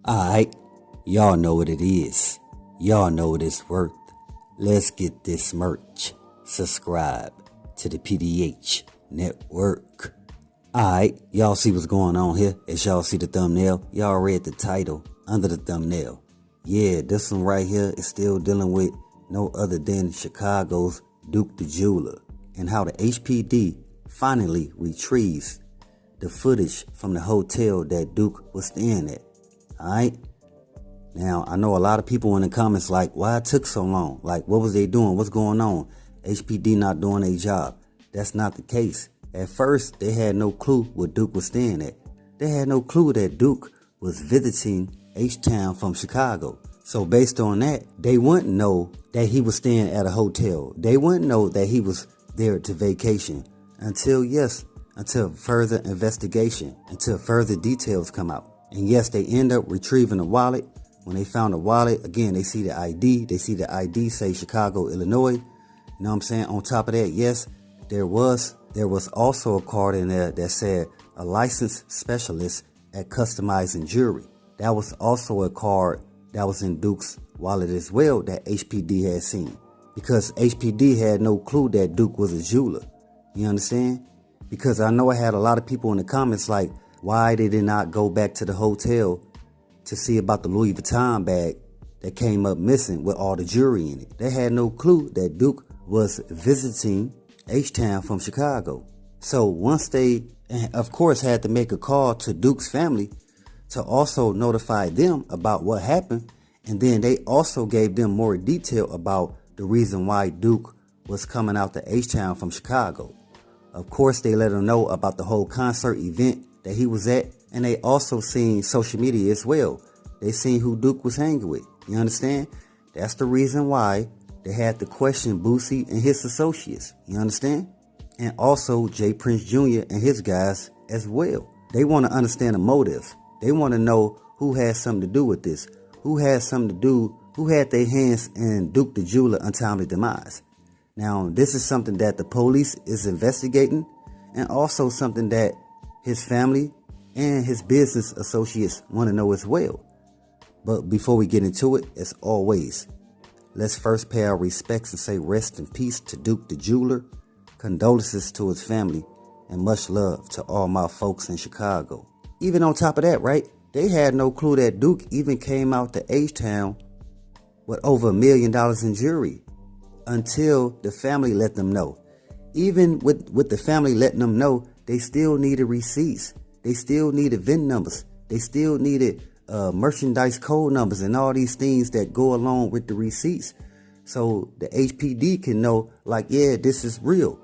Alright, y'all know what it is. Y'all know what it's worth. Let's get this merch. Subscribe to the PDH Network. Alright, y'all see what's going on here? As y'all see the thumbnail, y'all read the title under the thumbnail. Yeah, this one right here is still dealing with no other than Chicago's Duke the Jeweler and how the HPD finally retrieves the footage from the hotel that Duke was staying at. Alright? Now, I know a lot of people in the comments like, why it took so long? Like, what was they doing? What's going on? HPD not doing their job. That's not the case. At first, they had no clue what Duke was staying at. They had no clue that Duke was visiting H-Town from Chicago. So based on that, they wouldn't know that he was staying at a hotel. They wouldn't know that he was there to vacation until further investigation, until further details come out. And yes, they end up retrieving the wallet. When they found the wallet, again, they see the ID. They see the ID say Chicago, Illinois. You know what I'm saying? On top of that, yes, there was also a card in there that said a licensed specialist at customizing jewelry. That was also a card that was in Duke's wallet as well that HPD had seen. Because HPD had no clue that Duke was a jeweler. You understand? Because I know I had a lot of people in the comments like, why they did not go back to the hotel to see about the Louis Vuitton bag that came up missing with all the jewelry in it. They had no clue that Duke was visiting H-Town from Chicago. So once they, of course, had to make a call to Duke's family to also notify them about what happened. And then they also gave them more detail about the reason why Duke was coming out to H-Town from Chicago. Of course, they let them know about the whole concert event that he was at, and they also seen social media as well. They seen who Duke was hanging with. You understand? That's the reason why they had to question Boosie and his associates. You understand? And also J.Prince Jr. and his guys as well. They want to understand the motive. They want to know who had something to do with this. Who had something to do, who had their hands in Duke the Jeweler untimely demise. Now, this is something that the police is investigating, and also something that his family and his business associates want to know as well. But before we get into it, as always, let's first pay our respects and say rest in peace to Duke the Jeweler, condolences to his family, and much love to all my folks in Chicago. Even on top of that, right, they had no clue that Duke even came out to H-Town with over $1 million in jewelry until the family let them know. Even with the family letting them know, they still needed receipts. They still needed VIN numbers. They still needed merchandise code numbers and all these things that go along with the receipts. So the HPD can know, like, yeah, this is real.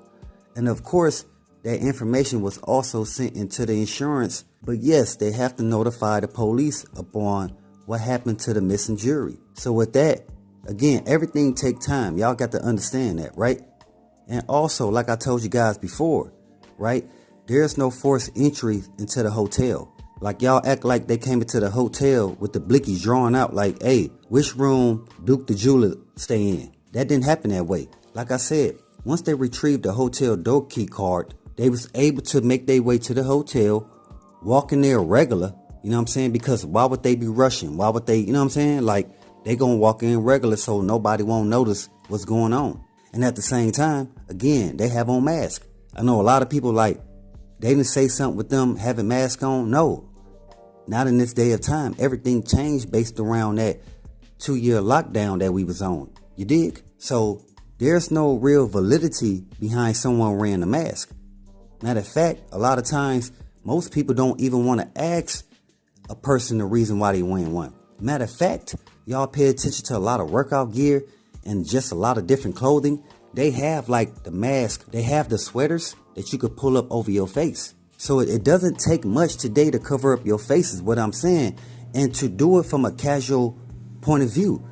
And of course, that information was also sent into the insurance. But yes, they have to notify the police upon what happened to the missing jewelry. So with that, again, everything take time. Y'all got to understand that, right? And also, like I told you guys before, right? There's no forced entry into the hotel. Like, y'all act like they came into the hotel with the blickies drawn out like, hey, which room Duke the Jeweler stay in? That didn't happen that way. Like I said, once they retrieved the hotel door key card, they was able to make their way to the hotel, walk in there regular, you know what I'm saying? Because why would they be rushing? Why would they, you know what I'm saying? Like, they gonna walk in regular so nobody won't notice what's going on. And at the same time, again, they have on masks. I know a lot of people like, they didn't say something with them having masks on. No, not in this day of time. Everything changed based around that 2-year lockdown that we was on. You dig? So there's no real validity behind someone wearing a mask. Matter of fact, a lot of times, most people don't even want to ask a person the reason why they wearing one. Matter of fact, y'all pay attention to a lot of workout gear and just a lot of different clothing. They have like the mask, they have the sweaters that you could pull up over your face. So it doesn't take much today to cover up your face is what I'm saying. And to do it from a casual point of view.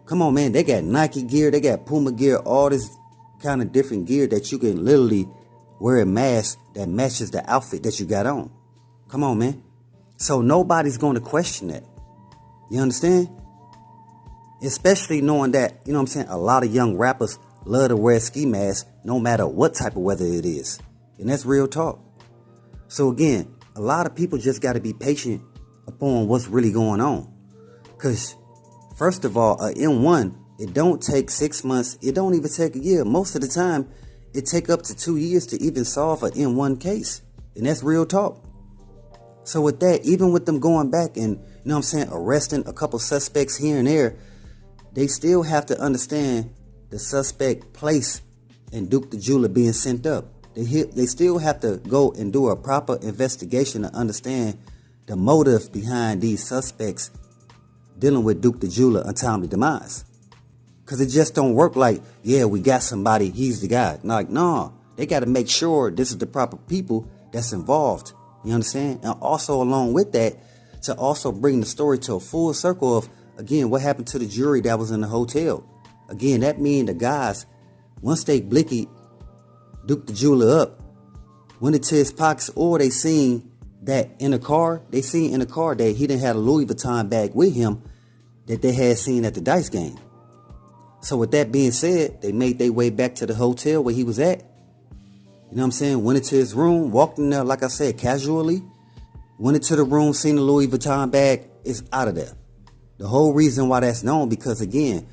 Come on, man, they got Nike gear, they got Puma gear, all this kind of different gear that you can literally wear a mask that matches the outfit that you got on. Come on, man. So nobody's going to question that. You understand? Especially knowing that, you know what I'm saying, a lot of young rappers love to wear ski masks no matter what type of weather it is. And that's real talk. So again, a lot of people just got to be patient upon what's really going on. Because, first of all, a M1, it don't take 6 months. It don't even take a year. Most of the time, it take up to 2 years to even solve an M1 case. And that's real talk. So with that, even with them going back and, arresting a couple suspects here and there, they still have to understand the suspect place and Duke the Jeweler being sent up. They still have to go and do a proper investigation to understand the motive behind these suspects dealing with Duke the Jeweler untimely demise. Because it just don't work like, yeah, we got somebody, he's the guy. Like, no, they got to make sure this is the proper people that's involved. You understand? And also along with that, to also bring the story to a full circle of, again, what happened to the jury that was in the hotel. Again, that means the guys, once they blicky Duke the Jeweler up, went into his pockets, or they seen that in the car, that he didn't have a Louis Vuitton bag with him that they had seen at the dice game. So with that being said, they made their way back to the hotel where he was at. You know what I'm saying? Went into his room, walked in there, like I said, casually. Went into the room, seen the Louis Vuitton bag, is out of there. The whole reason why that's known, because again,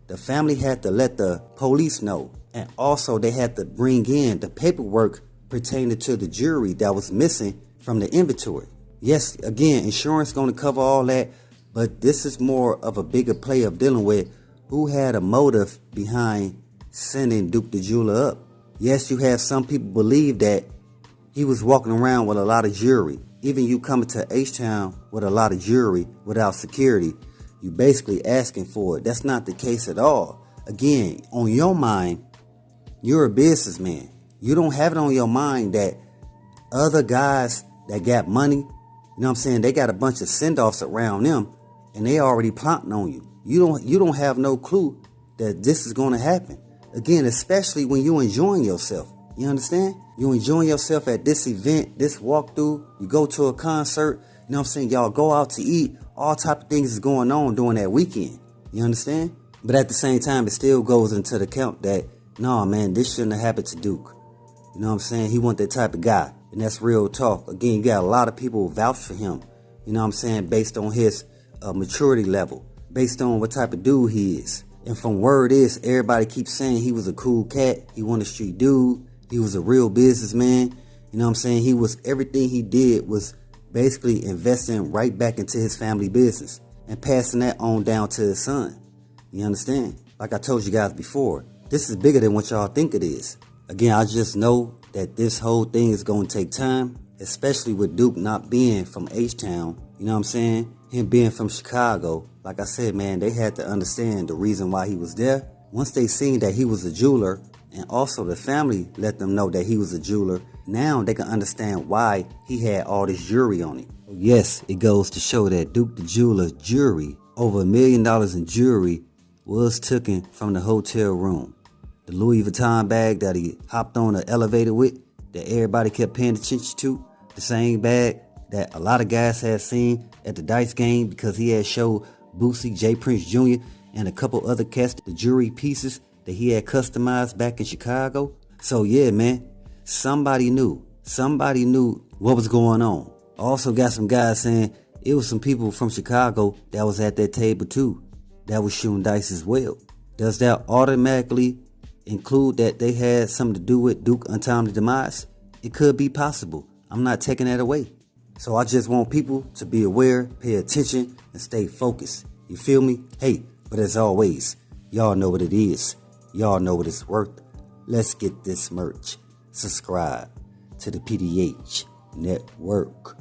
the family had to let the police know. And also they had to bring in the paperwork pertaining to the jewelry that was missing from the inventory. Yes, again, insurance going to cover all that. But this is more of a bigger play of dealing with who had a motive behind sending Duke the Jeweler up. Yes, you have some people believe that he was walking around with a lot of jewelry. Even you coming to H-Town with a lot of jewelry without security, you basically asking for it. That's not the case at all. Again, on your mind, you're a businessman. You don't have it on your mind that other guys that got money, you know what I'm saying, they got a bunch of send-offs around them and they already plotting on you. You don't have no clue that this is going to happen. Again, especially when you enjoying yourself. You understand? You enjoying yourself at this event, this walkthrough. You go to a concert. You know what I'm saying? Y'all go out to eat. All type of things is going on during that weekend. You understand? But at the same time, it still goes into the count that, no, man, this shouldn't have happened to Duke. You know what I'm saying? He wasn't that type of guy. And that's real talk. Again, you got a lot of people vouch for him. You know what I'm saying? Based on his maturity level. Based on what type of dude he is. And from word is, everybody keeps saying he was a cool cat. He wasn't a street dude. He was a real businessman. You know what I'm saying? Everything he did was basically investing right back into his family business and passing that on down to his son. You understand? Like I told you guys before, this is bigger than what y'all think it is. Again, I just know that this whole thing is going to take time, especially with Duke not being from H-Town. You know what I'm saying? Him being from Chicago. Like I said, man, they had to understand the reason why he was there. Once they seen that he was a jeweler, and also the family let them know that he was a jeweler, now they can understand why he had all this jewelry on him. Yes, it goes to show that Duke the Jeweler's jewelry, over $1 million in jewelry, was taken from the hotel room. The Louis Vuitton bag that he hopped on the elevator with, that everybody kept paying attention to, the same bag that a lot of guys had seen at the dice game because he had showed Boosie, J.Prince Jr., and a couple other cats the jewelry pieces that he had customized back in Chicago. So yeah, man, somebody knew what was going on. Also got some guys saying it was some people from Chicago that was at that table too, that was shooting dice as well. Does that automatically include that they had something to do with Duke untimely demise? It could be possible. I'm not taking that away. So I just want people to be aware, pay attention, and stay focused. You feel me? Hey, but as always, y'all know what it is. Y'all know what it's worth. Let's get this merch. Subscribe to the PDH Network.